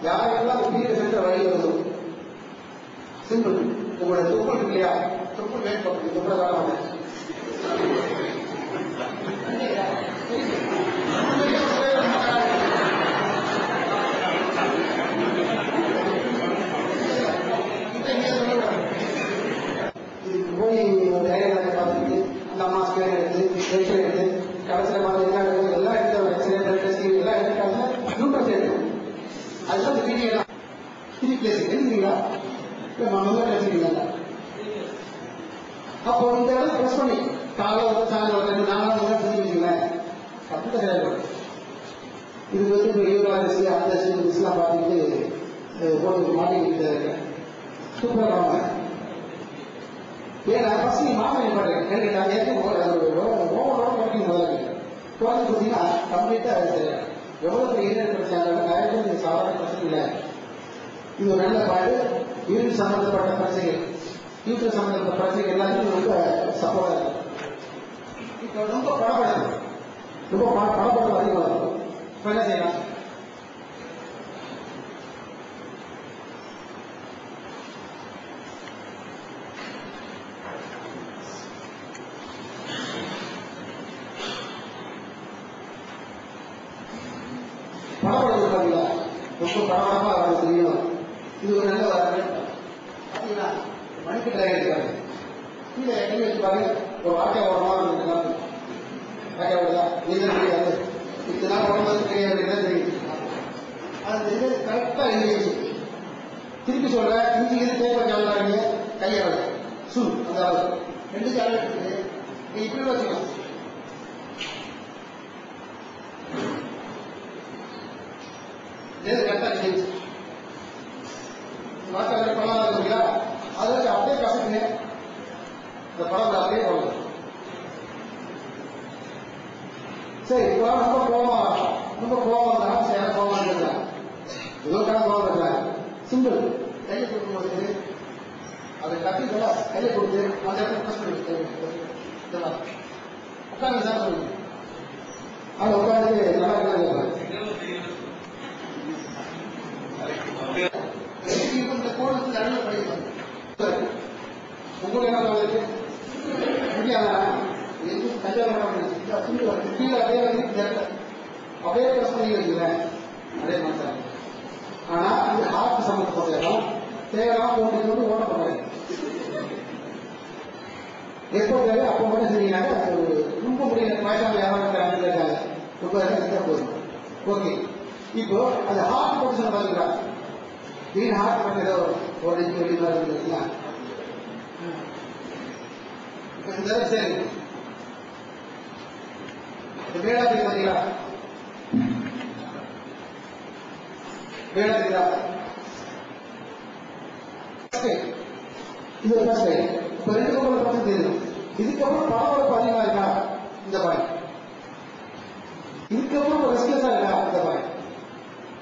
யாரெல்லாம் உயிரை சென்ற வழி வரும் சிம்பிள். உங்களுடைய தொப்புள் இருக்கு இல்லையா, தொப்புள் வேட் பண்ணுறது தொப்புளை காரணம் போய் டைரக்டாக பார்த்துட்டு அந்த அம்மா ஸ்கேன் எடுத்து எக்ஸ்ரே எடுத்து கடைசியில் பார்த்து என்ன எடுத்து எல்லாம் எடுத்து எக்ஸ்ரே பிளட் டெஸ்ட் எல்லாம் எடுத்துட்டாங்க. குளுக்கோஸ் எடுக்கணும். அதுதான் இந்த வீடியோ தான் இது பிளேஸ் எழுதுறீங்களா நல்லா பேசுறீங்களா. அப்போ இந்த இடத்துல ப்ரெஸ் பண்ணி காலை வந்து சாயந்தரம் 2-4 செஞ்சுக்கிங்களேன் அப்படிதான் செயல்படும். இது வந்து இப்போ யூராலஜி அந்த மிஸ்லாம் பார்த்துக்கிட்டு போட்டு மாட்டிக்கிட்டு இருக்கேன். சூப்பராக வாங்க. ஏன்னா ஃபர்ஸ்ட் நீ மாமன் பண்ணுறேன் எனக்கு ஓவரோட ஒர்க்கிங் முதல்ல குழந்தை பார்த்தீங்கன்னா கம்ப்ளீட்டாக சரியா எவ்வளோ பெரிய பிரச்சனை நிறைய பேர் இந்த சாதாரண பிரச்சனை இல்லை. இது ஒரு நல்ல பாடு. யூரின் சம்பந்தப்பட்ட பிரச்சனைகள், யூட்ரஸ் சம்பந்தப்பட்ட பிரச்சனைகள் எல்லாத்துக்கும் ரொம்ப சப்போர்ட்டாக இருக்கும். இப்போ ரொம்ப படப்படம் அதிகமாக இருக்கும். இப்போ என்ன செய்யலாம்? படப்படம் பார்த்தீங்களா, ரொம்ப படப்படமாக அவருக்கு தெரியும். இது ஒரு நல்ல பார்த்தீங்கன்னா மணிக்கட்டாக இருக்காரு. கீழே எண்ணி வச்சுப்பாரு. ஒரு வாக்கிய ஓடமாக இருந்துக்கலாம். வாக்கிய ஓடுதா நீங்க தெரியாது. இத்தனை நாள் உடம்பு தெரியாது தெரியும். அது இது கரெக்டாக எண்ணி வச்சு திருப்பி சொல்ற இஞ்சி இது பேப்பர் கிளம்புறாங்க கையாள சு அந்த அளவு 2 அளவு இருக்குது. நீ இப்படி வச்சுக்கலாம். கரெக்டாக செஞ்சு வாக்கிய படம் இருக்குங்களா அதை வச்சு அப்படியே கசக்குங்க. இந்த படம் அப்படியே போகணும். சரி இப்போ ரொம்ப கோபம் தான் சேர கோபம் இருக்கலாம். ஏதோ கோபம் இருக்கலாம். சிம்பிள் கையை கொடுக்கும்போது அதை கட்டி சொல்ல கையை கொடுத்து அந்த இடத்துல ப்ரெஸ் பண்ணி உட்காந்து சார் சொல்லுங்க. அதை உட்காந்து நல்லா இருக்கலாம். இந்த கோடு நடுவில் படிக்கலாம். உங்களுக்கு என்ன சொல்றது கீழே அதே வந்து அப்படியே ப்ரெஸ் பண்ணி வச்சுக்கிறேன். அதே மாதிரி ஆனா இது ஹார்ட் சம்பந்தப்பட்ட இடம் தேவையான போட்டு ஓட பண்ணுறேன். எப்போ தேவை அப்போ மட்டும் செஞ்சீங்கன்னாக்க அது ஒரு ரொம்ப முடியல. வயசான யாராவது இருக்காங்க ரொம்ப இருந்தால் போதும். ஓகே, இப்போ அந்த ஹார்ட் பொசிஷன் பார்த்தீங்களா, கிரீன் ஹார்ட் பண்ண ஏதோ ஒரு இன்ச்சு வெளியே இருக்குங்களா. இப்போ இந்த சரி வேடா தெரியும் பார்த்தீங்களா, வேடா தெரியுதா. இது ஃபர்ஸ்ட் லைன். இப்போ 2 பக்கம் தெரியும். இதுக்கப்புறம் பரபரப்பு அதிகமாக இருக்கா இந்த பாயிண்ட், இதுக்கப்புறம் ரெஸ்ட்லெஸ்ஸா இருக்கா இந்த பாயிண்ட்.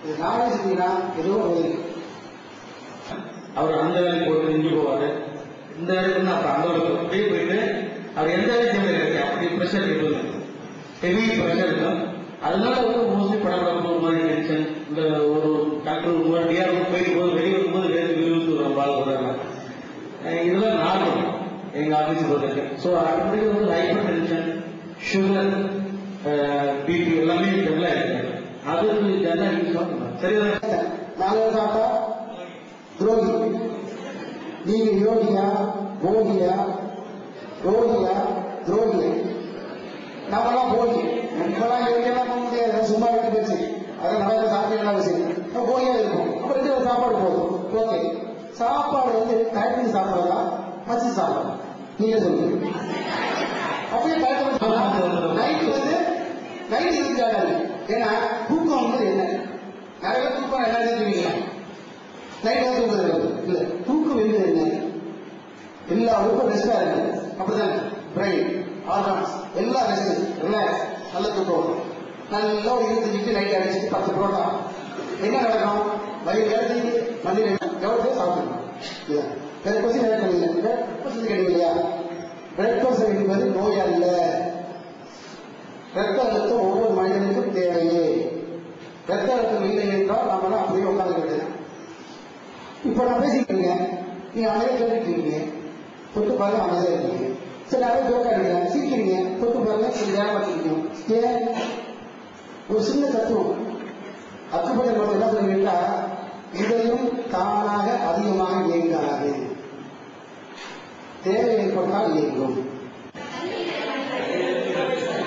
இது நானே செஞ்சீங்கன்னா ஏதோ ஒரு அவர் அந்த வேலைக்கு போட்டு இங்கே போவாரு, இந்த வேலைக்கு அப்புறம் அந்த வேலைக்கு அப்படியே போயிட்டு அவர் எந்த வேலையும் செய்ய முடியாது. அப்படி ப்ரெஷர் இருக்கும், ஹெவி ப்ரெஷர் இருக்கும். அதனால வந்து மோஸ்ட்லி படப்பட ஒரு மாதிரி டென்ஷன் இந்த ஒரு டாக்டர் ஒரு மாதிரி டிஆர் போயிட்டு போது வெளியே வரும்போது விழுந்து வரும் வாழ்க்கை. இதெல்லாம் நார்மல் எங்க ஆஃபீஸ் பொறுத்தவரைக்கும். ஸோ ஆட்டோமேட்டிக் வந்து ஹைப்பர் டென்ஷன், சுகர், பிபி எல்லாமே டெவலப் ஆயிருக்கு. அதுக்கு ஜெனரல் யூஸ் பண்ணலாம். சரிதான். நாங்க சாப்பிட்டா துரோகி, நீங்க யோகியா போகியா, ரோகியா துரோகியா, நம்மளாம் போகி. நம்மளாம் யோகியெல்லாம் போக முடியாது, சும்மா வீட்டு போச்சு. அதை நம்ம சாப்பிடலாம் சரி போகியா இருக்கும். அப்புறம் 2 சாப்பாடு போதும். ஓகே, சாப்பாடு வந்து டயத்துக்கு சாப்பிடறதா பசி சாப்பிடலாம் நீங்க சொல்லுங்க. அப்படியே நைட்டு வந்து நைட் இருக்காது. ஏன்னா தூக்கம் வந்து என்ன நிறைய பேர் தூக்கம் என்ன செஞ்சுவீங்களா, நைட் தான் தூக்கம் இல்ல. தூக்கம் என்பது என்ன, எல்லா உறுப்பும் ரெஸ்டா இருக்கு. அப்படிதான் பிரெயின் ஆர்கான்ஸ் எல்லாம் ரெஸ்ட் ரிலாக்ஸ். நல்ல தூக்கம் நல்லா ஒரு 25 நைட் அடிச்சுட்டு 10 புரோட்டா என்ன நடக்கும், வயிறு இடத்துக்கு மண்ணில் எவ்வளவு பேர் சாப்பிடணும். பிளட் ப்ரெஷர் கிடைக்கலையா, பிளட் ப்ரெஷர் என்பது நோய் அல்ல. ரத்த அழுத்தம் ஒவ்வொரு மனிதனுக்கும் தேவையே. ரத்த அழுத்தம் இல்லை என்றால் நம்மளால அப்படியே உட்கார்ந்து விடுது. இப்ப நான் பேசிட்டு இருக்கேன், நீங்க அமைதியா கேட்டுட்டு இருக்கீங்க, தொட்டு பாருங்க அமைதியா இருக்கீங்க. சரி நிறைய ஜோக்கா இருக்கீங்க, சிரிக்கிறீங்க, தொட்டு பாருங்க சரி வேலை பார்த்துருக்கோம். ஏன் ஒரு சின்ன தத்துவம் அக்குப்பட்ட நம்ம என்ன சொல்லுவீங்களா, இதையும் தானாக அதிகமாக இயங்காது, தேவை ஏற்பட்டால் இயங்கும்.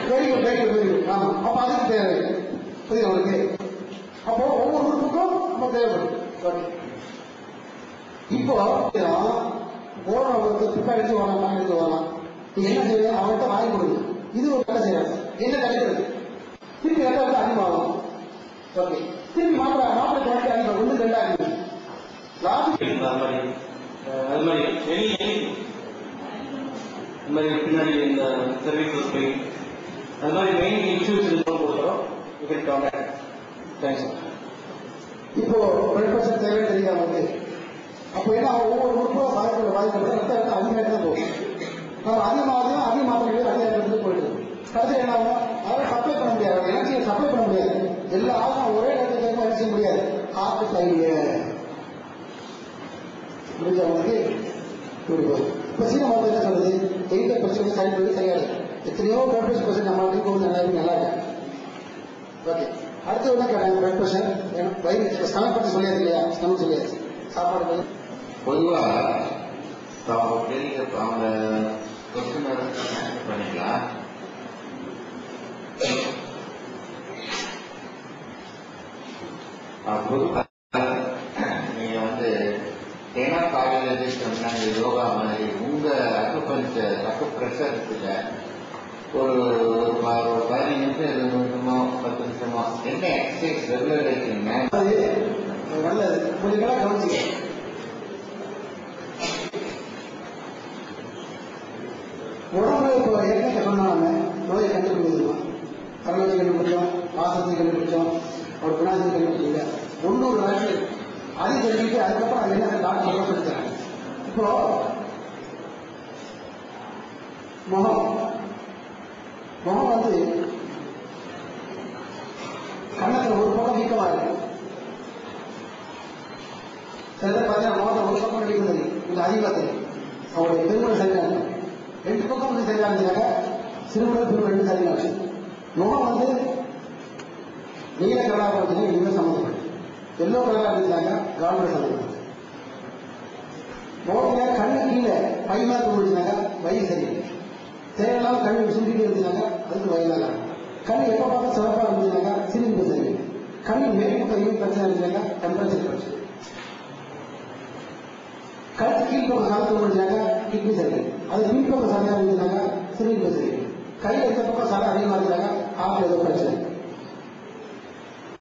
Very good very good very good. ஆமா, அப்ப அதுக்கு தேவை புரியுது உங்களுக்கு. அப்போ ஒவ்வொரு உறுப்புக்கும் நம்ம தேவைப்படும். இப்போ ஓடுறவங்களுக்கு துப்பா எடுத்து வரலாம் எடுத்து வரலாம். நீங்க என்ன செய்வீங்க, அவர்கிட்ட வாங்கி கொடுங்க. இது ஒரு வேலை செய்யறாங்க, என்ன கிடைக்கிறது திருப்பி ரெண்டாவது அதிகமாகும். ஓகே, திருப்பி மாப்பிள்ளை குவாலிட்டி அதிகம், ஒன்று ரெண்டாயிரம் பின்னாடி இந்த சர்வீஸ் போய் அது மாதிரி மெயின் இன்சூரன்ஸ் கொடுக்குறோம். தேங்க்ஸ். இப்போ பிரேக்ஃபாஸ்ட் தேவை தெரியாம வந்து அப்போ என்ன ஒவ்வொரு உறுப்பும் பாதிக்கப்பட்ட ரத்த அதிகமாக தான் போகும். நம்ம அதிகமாக மாற்றங்கள் அதிகாரத்துக்கு போயிட்டு கடைசி என்ன ஆகும், அதை சப்ளை பண்ண முடியாது, எனர்ஜியை சப்ளை பண்ண முடியாது. எல்லா ஆகும் ஒரே இடத்துல என்ன செய்ய முடியாது. ஹார்ட் ஃபெயிலியர் முடிஞ்சவங்களுக்கு இப்ப சீன மருத்துவம் என்ன சொல்றது, 80% சைடு பண்ணி சரியாது. எத்தனையோ பிளட் பிரஷர் நம்ம நல்லா இருக்கு. ஓகே, அடுத்து என்ன கேட்டாங்க, பிளட் பிரஷர் வயிறு ஸ்டமக் பற்றி சொல்லியாச்சு இல்லையா, ஸ்டமக் சொல்லியாச்சு. சாப்பாடு பொதுவாக அவங்க பண்ணிக்கலாம். நீங்க வந்து ஏன்னா கார்டியாலஜிஸ்ட் சொன்னாங்க யோகா மாதிரி உங்க அக்குப்ரெஷர் இருக்குல்ல, ஒரு 15 நிமிஷம் 20 நிமிஷமோ 10 நிமிஷமோ என்ன எக்ஸசைஸ் ரெகுலர் இருக்கீங்க நல்லது. கொஞ்சம் கவனிச்சு உடம்புல இப்போ ஏற்கனவே சொன்னாங்க நோயை கண்டுபிடிச்சிருக்கோம், கரலத்தை கண்டுபிடிச்சோம், வாசத்தை கண்டுபிடிச்சோம், ஒரு பினாசத்தை கண்டுபிடிச்சிங்க, 90 நாட்கள் அது தெரிஞ்சுட்டு அதுக்கப்புறம் அது என்ன டாக்டர் சொல்லித்தராங்க. இப்போ முகம் வந்து கண்ணத்துல ஒரு பக்கம் வீக்கமா இருக்கு. சில பேர் பார்த்தீங்கன்னா முகத்தை ஒரு பக்கம் வீக்கம் தெரியும், கொஞ்சம் அதிகமா தெரியும். அவருடைய பெருமுறை சரியா இருக்கும். 2 பக்கம் வந்து சரியா இருந்தாங்க, சிறுமுறை பெருமுறை 2 சரியா இருக்கு. முகம் வந்து நீல கலராக இருந்துச்சுன்னா இனிமே சம்மந்தப்படும், எல்லோ கலராக இருந்துச்சாங்க கவர்மெண்ட் சம்மந்தப்படும். முகத்துல கண்ணு கீழே பையனாக முடிச்சாங்க வயிறு சரியில்லை. தேவையில்லாம கண்ணு சுண்டிட்டு இருந்துச்சாங்க அதுக்கு வயலாக. கண் எப்போ பார்த்து சிறப்பாக இருந்துச்சாங்க சிரிப்பு சரியில்லை. கண் மேற்பக்கம் பிரச்சனை இருந்துச்சாங்க டெம்பரேச்சர் பிரச்சனை. கழுத்து கீழ்ப்பக்கம் சாதத்தை முடிச்சாங்க கிட்னி சரியில்லை. அது கீழ்ப்பக்கம் சரியாக இருந்துச்சாங்க சிரிப்பு சரியில்லை. கை எந்த பக்கம் சடை அதிகமாக இருந்தாங்க ஹார்ட் ஏதோ பிரச்சனை.